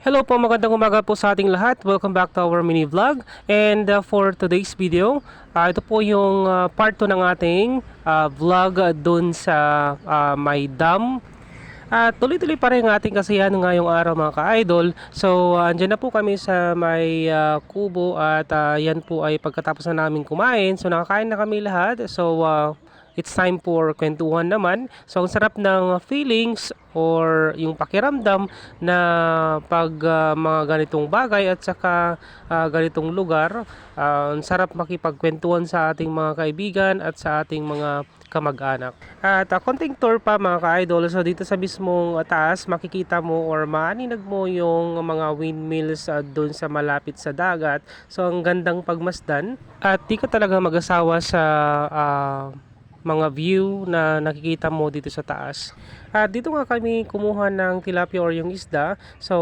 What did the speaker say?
Hello po, magandang umaga po sa ating lahat. Welcome back to our mini vlog. And for today's video, ito po yung part 2 ng ating vlog dun sa may dam. Tuloy-tuloy pa rin ang ating kasiyahan ngayong araw mga ka-idol. So, andyan na po kami sa may kubo at yan po ay pagkatapos na namin kumain. So, nakakain na kami lahat. So, it's time for kwentuhan naman. So, ang sarap ng feelings or yung pakiramdam na pag mga ganitong bagay at saka ganitong lugar, ang sarap makipagkwentuhan sa ating mga kaibigan at sa ating mga kamag-anak. At konting tour pa mga ka-idol. So dito sa mismong taas makikita mo or maaninag mo yung mga windmills doon sa malapit sa dagat. So ang gandang pagmasdan at di ka talaga mag-asawa sa mga view na nakikita mo dito sa taas. At dito nga kami kumuha ng tilapia or yung isda. So